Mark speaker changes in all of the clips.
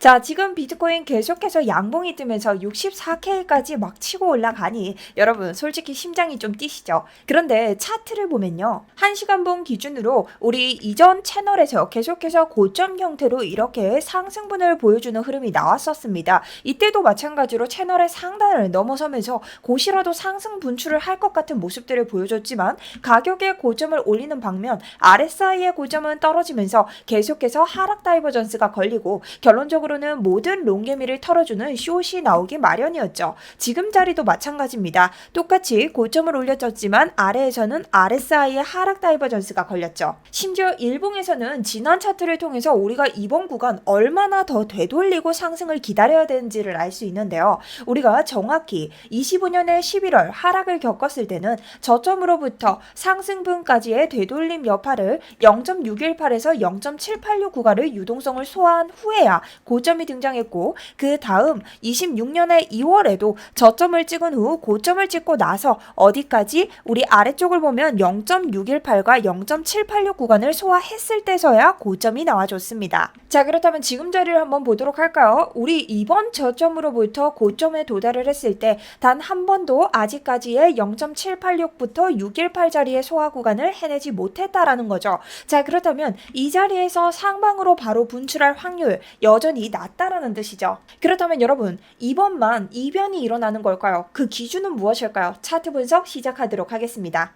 Speaker 1: 자, 지금 비트코인 계속해서 양봉이 뜨면서 64K까지 막 치고 올라가니 여러분 솔직히 심장이 좀 뛰시죠? 그런데 차트를 보면요. 1시간봉 기준으로 우리 이전 채널에서 계속해서 고점 형태로 이렇게 상승분을 보여주는 흐름이 나왔었습니다. 이때도 마찬가지로 채널의 상단을 넘어서면서 곧이라도 상승 분출을 할 것 같은 모습들을 보여줬지만 가격의 고점을 올리는 방면 RSI의 고점은 떨어지면서 계속해서 하락 다이버전스가 걸리고 결론적으로는 모든 롱개미를 털어주는 숏이 나오기 마련이었죠. 지금 자리도 마찬가지입니다. 똑같이 고점을 올려줬지만 아래에서는 RSI의 하락 다이버전스가 걸렸죠. 심지어 일봉에서는 지난 차트를 통해서 우리가 이번 구간 얼마나 더 되돌리고 상승을 기다려야 되는지를 알 수 있는데요. 우리가 정확히 25년의 11월 하락을 겪었을 때는 저점으로부터 상승분까지의 되돌림 여파를 0.618에서 0.786 구간을 유동성을 소화한 후에야 고점이 등장했고, 그 다음 26년의 2월에도 저점을 찍은 후 고점을 찍고 나서 어디까지? 우리 아래쪽을 보면 0.618과 0.786 구간을 소화했을 때서야 고점이 나와줬습니다. 자, 그렇다면 지금 자리를 한번 보도록 할까요? 우리 이번 저점으로부터 고점에 도달을 했을 때 단 한 번도 아직까지의 0.786부터 618 자리의 소화 구간을 해내지 못했다라는 거죠. 자, 그렇다면 이 자리에서 상방으로 바로 분출할 확률 여전히 낮다라는 뜻이죠. 그렇다면 여러분, 이번만 이변이 일어나는 걸까요? 그 기준은 무엇일까요? 차트 분석 시작하도록 하겠습니다.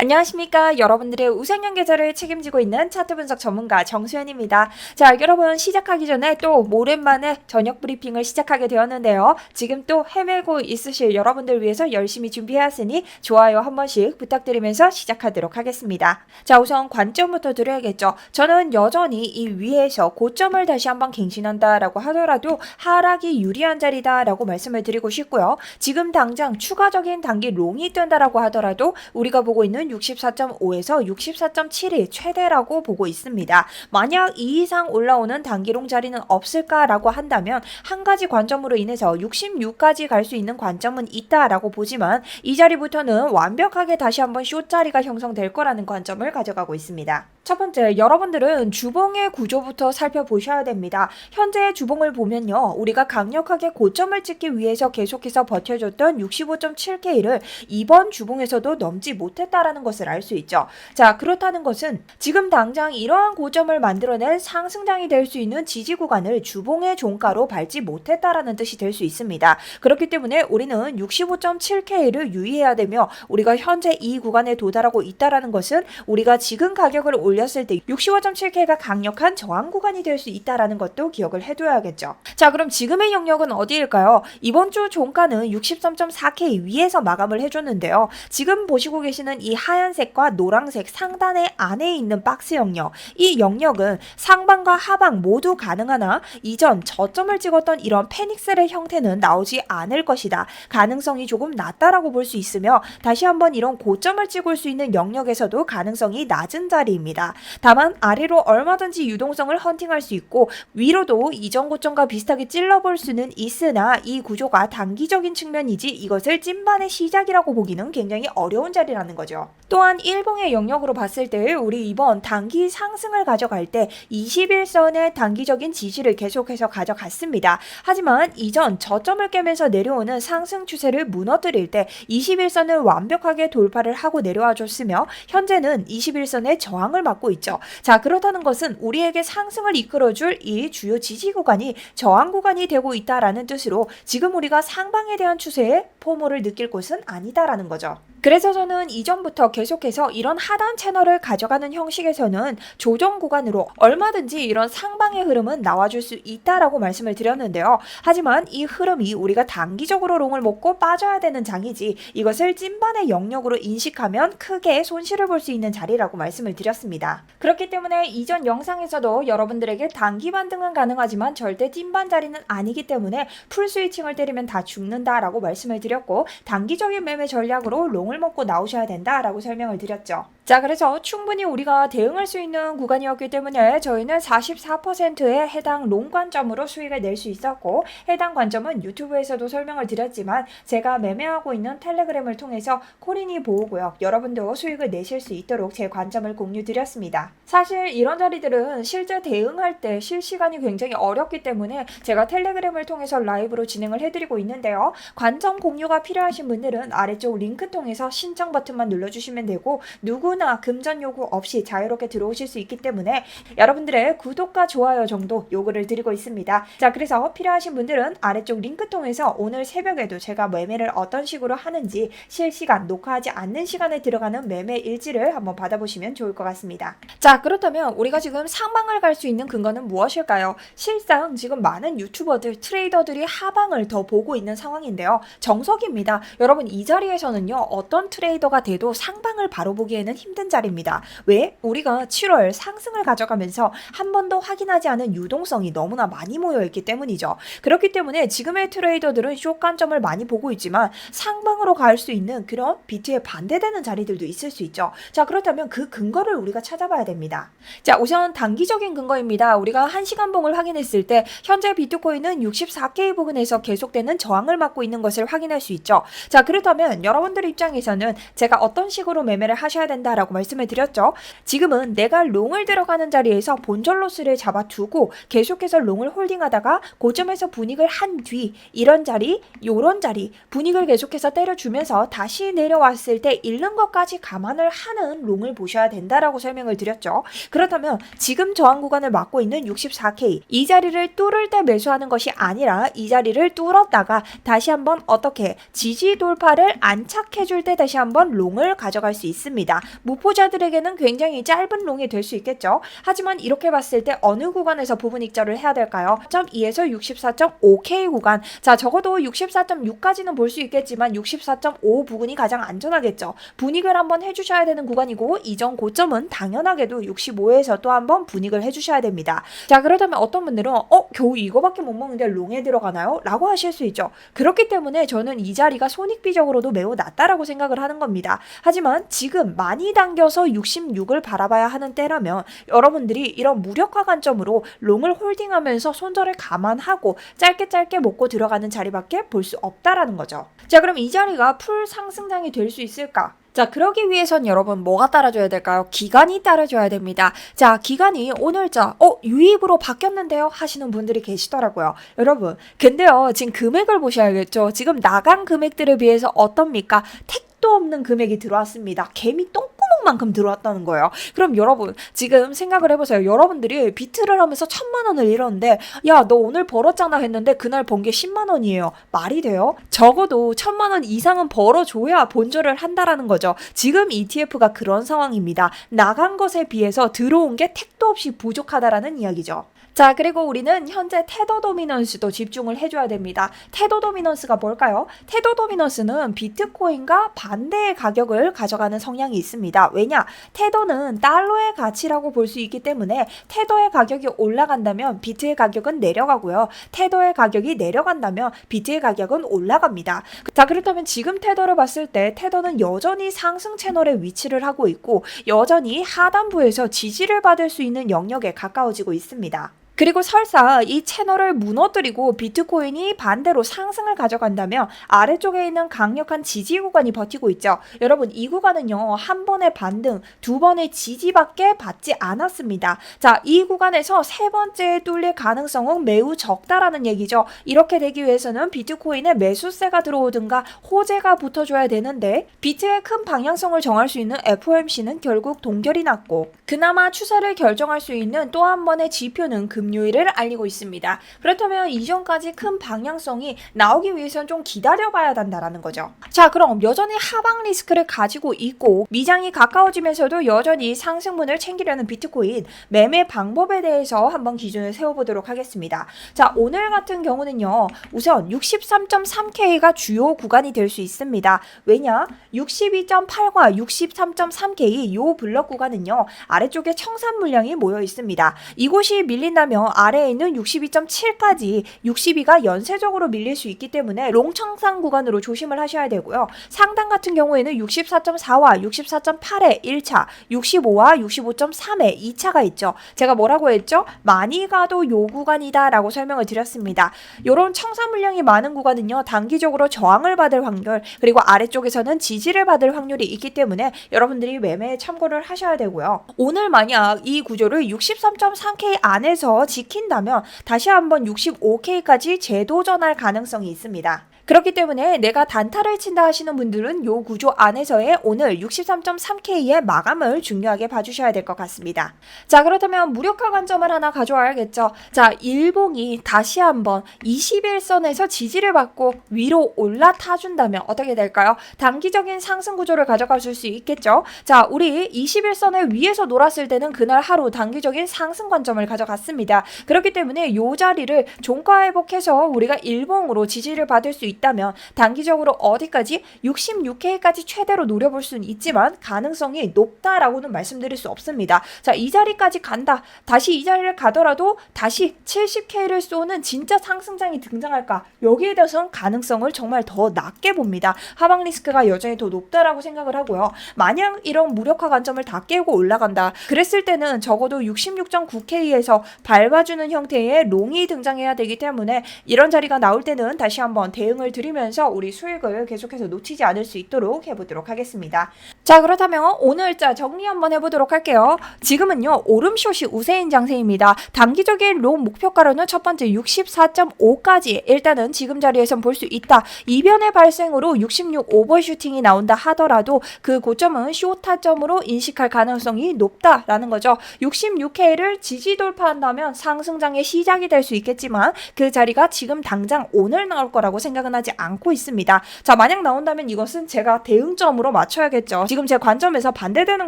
Speaker 1: 안녕하십니까. 여러분들의 우상향 계좌를 책임지고 있는 차트 분석 전문가 정수연입니다. 자, 여러분 시작하기 전에 또 오랜만에 저녁 브리핑을 시작하게 되었는데요. 지금 또 헤매고 있으실 여러분들 위해서 열심히 준비해왔으니 좋아요 한 번씩 부탁드리면서 시작하도록 하겠습니다. 자, 우선 관점부터 드려야겠죠. 저는 여전히 이 위에서 고점을 다시 한번 갱신한다라고 하더라도 하락이 유리한 자리다라고 말씀을 드리고 싶고요. 지금 당장 추가적인 단기 롱이 뜬다라고 하더라도 우리가 보고 있는 64.5에서 64.7이 최대라고 보고 있습니다. 만약 이 이상 올라오는 단기롱 자리는 없을까라고 한다면 한 가지 관점으로 인해서 66까지 갈 수 있는 관점은 있다라고 보지만 이 자리부터는 완벽하게 다시 한번 숏 자리가 형성될 거라는 관점을 가져가고 있습니다. 첫 번째, 여러분들은 주봉의 구조부터 살펴보셔야 됩니다. 현재의 주봉을 보면요. 우리가 강력하게 고점을 찍기 위해서 계속해서 버텨줬던 65.7K를 이번 주봉에서도 넘지 못했다라는 것을 알 수 있죠. 자, 그렇다는 것은 지금 당장 이러한 고점을 만들어낸 상승장이 될 수 있는 지지 구간을 주봉의 종가로 밟지 못했다라는 뜻이 될 수 있습니다. 그렇기 때문에 우리는 65.7K를 유의해야 되며 우리가 현재 이 구간에 도달하고 있다라는 것은 우리가 지금 가격을 올렸을 때 65.7K가 강력한 저항 구간이 될 수 있다라는 것도 기억을 해둬야겠죠. 자, 그럼 지금의 영역은 어디일까요? 이번 주 종가는 63.4K 위에서 마감을 해줬는데요. 지금 보시고 계시는 이 하얀색과 노란색 상단의 안에 있는 박스 영역, 이 영역은 상방과 하방 모두 가능하나 이전 저점을 찍었던 이런 페닉셀의 형태는 나오지 않을 것이다. 가능성이 조금 낮다라고 볼 수 있으며 다시 한번 이런 고점을 찍을 수 있는 영역에서도 가능성이 낮은 자리입니다. 다만 아래로 얼마든지 유동성을 헌팅할 수 있고 위로도 이전 고점과 비슷하게 찔러볼 수는 있으나 이 구조가 단기적인 측면이지 이것을 찐반의 시작이라고 보기는 굉장히 어려운 자리라는 거죠. 또한 일봉의 영역으로 봤을 때 우리 이번 단기 상승을 가져갈 때 21선의 단기적인 지지를 계속해서 가져갔습니다. 하지만 이전 저점을 깨면서 내려오는 상승 추세를 무너뜨릴 때 21선을 완벽하게 돌파를 하고 내려와 줬으며 현재는 21선의 저항을 맞고 있죠. 자, 그렇다는 것은 우리에게 상승을 이끌어줄 이 주요 지지 구간이 저항 구간이 되고 있다라는 뜻으로 지금 우리가 상방에 대한 추세에 포모를 느낄 곳은 아니다라는 거죠. 그래서 저는 이전부터 계속해서 이런 하단 채널을 가져가는 형식에서는 조정 구간으로 얼마든지 이런 상방의 흐름은 나와줄 수 있다라고 말씀을 드렸는데요. 하지만 이 흐름이 우리가 단기적으로 롱을 먹고 빠져야 되는 장이지 이것을 찐반의 영역으로 인식하면 크게 손실을 볼 수 있는 자리라고 말씀을 드렸습니다. 그렇기 때문에 이전 영상에서도 여러분들에게 단기 반등은 가능하지만 절대 찐반 자리는 아니기 때문에 풀 스위칭을 때리면 다 죽는다라고 말씀을 드렸습니다. 드렸고 단기적인 매매 전략으로 롱을 먹고 나오셔야 된다라고 설명을 드렸죠. 자, 그래서 충분히 우리가 대응할 수 있는 구간이었기 때문에 저희는 44%의 해당 롱 관점으로 수익을 낼 수 있었고 해당 관점은 유튜브에서도 설명을 드렸지만 제가 매매하고 있는 텔레그램을 통해서 코린이 보호구역 여러분도 수익을 내실 수 있도록 제 관점을 공유 드렸습니다. 사실 이런 자리들은 실제 대응할 때 실시간이 굉장히 어렵기 때문에 제가 텔레그램을 통해서 라이브로 진행을 해드리고 있는데요. 관점 공유가 필요하신 분들은 아래쪽 링크 통해서 신청 버튼만 눌러주시면 되고 누구나 금전 요구 없이 자유롭게 들어오실 수 있기 때문에 여러분들의 구독과 좋아요 정도 요구를 드리고 있습니다. 자, 그래서 필요하신 분들은 아래쪽 링크 통해서 오늘 새벽에도 제가 매매를 어떤 식으로 하는지 실시간 녹화하지 않는 시간에 들어가는 매매 일지를 한번 받아보시면 좋을 것 같습니다. 자, 그렇다면 우리가 지금 상방을 갈 수 있는 근거는 무엇일까요? 실상 지금 많은 유튜버들, 트레이더들이 하방을 더 보고 있는 상황인데요. 정석입니다. 여러분 이 자리에서는요. 어떤 트레이더가 돼도 상방을 바로 보기에는 힘든 자리입니다. 왜? 우리가 7월 상승을 가져가면서 한 번도 확인하지 않은 유동성이 너무나 많이 모여있기 때문이죠. 그렇기 때문에 지금의 트레이더들은 숏 관점을 많이 보고 있지만 상방으로 갈 수 있는 그런 비트에 반대되는 자리들도 있을 수 있죠. 자, 그렇다면 그 근거를 우리가 찾아봐야 됩니다. 자, 우선 단기적인 근거입니다. 우리가 1시간 봉을 확인했을 때 현재 비트코인은 64K 부근에서 계속되는 저항을 맞고 있는 것을 확인할 수 있죠. 자, 그렇다면 여러분들 입장에서는 제가 어떤 식으로 매매를 하셔야 된다라고 말씀을 드렸죠. 지금은 내가 롱을 들어가는 자리에서 본전 로스를 잡아두고 계속해서 롱을 홀딩하다가 고점에서 분익을 한 뒤 이런 자리, 요런 자리 분익을 계속해서 때려주면서 다시 내려왔을 때 잃는 것까지 감안을 하는 롱을 보셔야 된다라고 설명을 드렸죠. 그렇다면 지금 저항 구간을 맞고 있는 64K 이 자리를 뚫을 때 매수하는 것이 아니라 이 자리를 뚫었다가 다시 한번 어떻게 지지 돌파를 안착해줄 때 다시 한번 롱을 가져갈 수 있습니다. 무포자들에게는 굉장히 짧은 롱이 될 수 있겠죠. 하지만 이렇게 봤을 때 어느 구간에서 부분 익절을 해야 될까요? 2에서 64.5K 구간. 자, 적어도 64.6까지는 볼 수 있겠지만 64.5 부근이 가장 안전하겠죠. 분익을 한번 해주셔야 되는 구간이고 이전 고점은 당연하게도 65에서 또 한번 분익을 해주셔야 됩니다. 자, 그렇다면 어떤 분들은 겨우 이거밖에 못 먹는데 롱에 들어가나요? 라고 하실 수 있죠. 그렇기 때문에 저는 이 자리가 손익비적으로도 매우 낮다라고 생각을 하는 겁니다. 하지만 지금 많이 당겨서 66을 바라봐야 하는 때라면 여러분들이 이런 무력화 관점으로 롱을 홀딩하면서 손절을 감안하고 짧게 먹고 들어가는 자리밖에 볼 수 없다라는 거죠. 자, 그럼 이 자리가 풀 상승장이 될 수 있을까? 자, 그러기 위해선 여러분 뭐가 따라줘야 될까요? 기간이 따라줘야 됩니다. 자, 기간이 오늘자 유입으로 바뀌었는데요 하시는 분들이 계시더라고요. 여러분 근데요 지금 금액을 보셔야겠죠. 지금 나간 금액들에 비해서 어떻습니까? 택도 없는 금액이 들어왔습니다. 개미 똥구멍만큼 들어왔다는 거예요. 그럼 여러분 지금 생각을 해보세요. 여러분들이 비트를 하면서 1000만 원을 잃었는데 야, 너 오늘 벌었잖아 했는데 그날 번 게 10만 원이에요. 말이 돼요? 적어도 1000만 원 이상은 벌어줘야 본전을 한다라는 거죠. 지금 ETF가 그런 상황입니다. 나간 것에 비해서 들어온 게 택도 없이 부족하다라는 이야기죠. 자, 그리고 우리는 현재 테더 도미넌스도 집중을 해줘야 됩니다. 테더 도미넌스가 뭘까요? 테더 도미넌스는 비트코인과 반대의 가격을 가져가는 성향이 있습니다. 왜냐? 테더는 달러의 가치라고 볼 수 있기 때문에 테더의 가격이 올라간다면 비트의 가격은 내려가고요. 테더의 가격이 내려간다면 비트의 가격은 올라갑니다. 자, 그렇다면 지금 테더를 봤을 때 테더는 여전히 상승 채널에 위치를 하고 있고 여전히 하단부에서 지지를 받을 수 있는 영역에 가까워지고 있습니다. 그리고 설사 이 채널을 무너뜨리고 비트코인이 반대로 상승을 가져간다면 아래쪽에 있는 강력한 지지 구간이 버티고 있죠. 여러분 이 구간은요 한 번의 반등, 두 번의 지지밖에 받지 않았습니다. 자, 이 구간에서 세 번째에 뚫릴 가능성은 매우 적다라는 얘기죠. 이렇게 되기 위해서는 비트코인에 매수세가 들어오든가 호재가 붙어줘야 되는데 비트의 큰 방향성을 정할 수 있는 FOMC는 결국 동결이 났고 그나마 추세를 결정할 수 있는 또 한 번의 지표는 금요일을 알리고 있습니다. 그렇다면 이전까지 큰 방향성이 나오기 위해서는 좀 기다려봐야 한다라는 거죠. 자, 그럼 여전히 하방 리스크를 가지고 있고 미장이 가까워지면서도 여전히 상승분을 챙기려는 비트코인 매매 방법에 대해서 한번 기준을 세워보도록 하겠습니다. 자, 오늘 같은 경우는요 우선 63.3K가 주요 구간이 될 수 있습니다. 왜냐? 62.8과 63.3K 요 블럭 구간은요 아래쪽에 청산 물량이 모여 있습니다. 이곳이 밀린다면 보면 아래에 있는 62.7까지 62가 연쇄적으로 밀릴 수 있기 때문에 롱청산 구간으로 조심을 하셔야 되고요. 상단 같은 경우에는 64.4와 64.8의 1차, 65와 65.3의 2차가 있죠. 제가 뭐라고 했죠? 많이 가도 요 구간이다 라고 설명을 드렸습니다. 요런 청산 물량이 많은 구간은요, 단기적으로 저항을 받을 확률, 그리고 아래쪽에서는 지지를 받을 확률이 있기 때문에 여러분들이 매매에 참고를 하셔야 되고요. 오늘 만약 이 구조를 63.3K 안에서 지킨다면 다시 한번 65K까지 재도전할 가능성이 있습니다. 그렇기 때문에 내가 단타를 친다 하시는 분들은 요 구조 안에서의 오늘 63.3K의 마감을 중요하게 봐주셔야 될 것 같습니다. 자, 그렇다면 무력화 관점을 하나 가져와야겠죠. 자, 일봉이 다시 한번 21선에서 지지를 받고 위로 올라타준다면 어떻게 될까요? 단기적인 상승 구조를 가져가 줄 수 있겠죠. 자, 우리 21선을 위에서 놀았을 때는 그날 하루 단기적인 상승 관점을 가져갔습니다. 그렇기 때문에 요 자리를 종가 회복해서 우리가 일봉으로 지지를 받을 수 있다면 단기적으로 어디까지 66K까지 최대로 노려볼 수는 있지만 가능성이 높다라고는 말씀드릴 수 없습니다. 자, 이 자리까지 간다. 다시 이 자리를 가더라도 다시 70K를 쏘는 진짜 상승장이 등장할까? 여기에 대해서는 가능성을 정말 더 낮게 봅니다. 하방 리스크가 여전히 더 높다라고 생각을 하고요. 만약 이런 무력화 관점을 다 깨고 올라간다. 그랬을 때는 적어도 66.9K에서 밟아주는 형태의 롱이 등장해야 되기 때문에 이런 자리가 나올 때는 다시 한번 대응을 드리면서 우리 수익을 계속해서 놓치지 않을 수 있도록 해보도록 하겠습니다. 자, 그렇다면 오늘자 정리 한번 해보도록 할게요. 지금은요, 오름숏이 우세인 장세입니다. 단기적인 롱 목표가로는 첫 번째 64.5까지 일단은 지금 자리에선 볼 수 있다. 이변의 발생으로 66 오버슈팅이 나온다 하더라도 그 고점은 쇼타점으로 인식할 가능성이 높다라는 거죠. 66K를 지지 돌파한다면 상승장의 시작이 될 수 있겠지만 그 자리가 지금 당장 오늘 나올 거라고 생각은 하지 않고 있습니다. 자, 만약 나온다면 이것은 제가 대응점으로 맞춰야겠죠. 지금 제 관점에서 반대되는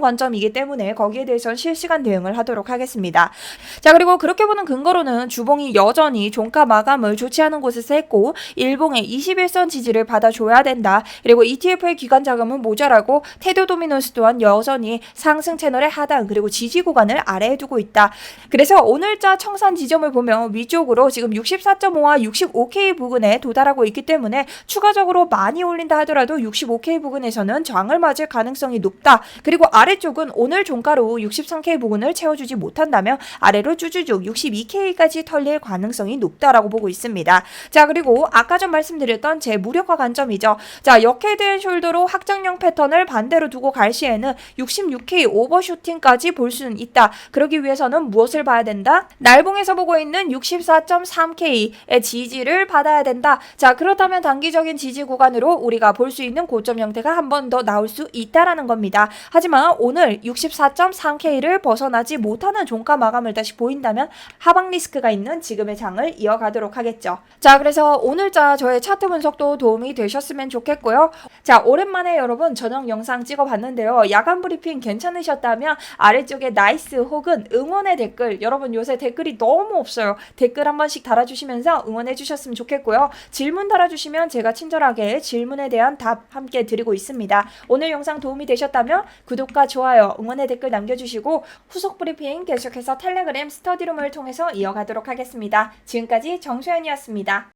Speaker 1: 관점이기 때문에 거기에 대해서는 실시간 대응을 하도록 하겠습니다. 자, 그리고 그렇게 보는 근거로는 주봉이 여전히 종가 마감을 좋지 않은 곳에서 했고 일봉의 21선 지지를 받아줘야 된다. 그리고 ETF의 기관 자금은 모자라고 테드 도미노스 또한 여전히 상승 채널의 하단 그리고 지지 구간을 아래에 두고 있다. 그래서 오늘자 청산 지점을 보면 위쪽으로 지금 64.5와 65K 부근에 도달하고 있기 때문에 추가적으로 많이 올린다 하더라도 65K 부근에서는 저항을 맞을 가능성이 높다. 그리고 아래쪽은 오늘 종가로 63K 부근을 채워주지 못한다면 아래로 쭈쭈쭉 62K까지 털릴 가능성이 높다라고 보고 있습니다. 자, 그리고 아까 전 말씀드렸던 제 무력화 관점이죠. 자, 역헤드앤 숄더로 확장형 패턴을 반대로 두고 갈 시에는 66K 오버슈팅까지 볼 수는 있다. 그러기 위해서는 무엇을 봐야 된다? 날봉에서 보고 있는 64.3K의 지지를 받아야 된다. 자, 그렇다면 단기적인 지지 구간으로 우리가 볼 수 있는 고점 형태가 한 번 더 나올 수 있다라는 겁니다. 하지만 오늘 64.3K를 벗어나지 못하는 종가 마감을 다시 보인다면 하방 리스크가 있는 지금의 장을 이어가도록 하겠죠. 자, 그래서 오늘자 저의 차트 분석도 도움이 되셨으면 좋겠고요. 자, 오랜만에 여러분 저녁 영상 찍어봤는데요. 야간 브리핑 괜찮으셨다면 아래쪽에 나이스 혹은 응원의 댓글, 여러분 요새 댓글이 너무 없어요. 댓글 한 번씩 달아주시면서 응원해 주셨으면 좋겠고요. 질문 달아주시면 제가 친절하게 질문에 대한 답 함께 드리고 있습니다. 오늘 영상 도움이 되셨다면 구독과 좋아요, 응원의 댓글 남겨주시고 후속 브리핑 계속해서 텔레그램 스터디룸을 통해서 이어가도록 하겠습니다. 지금까지 정수연이었습니다.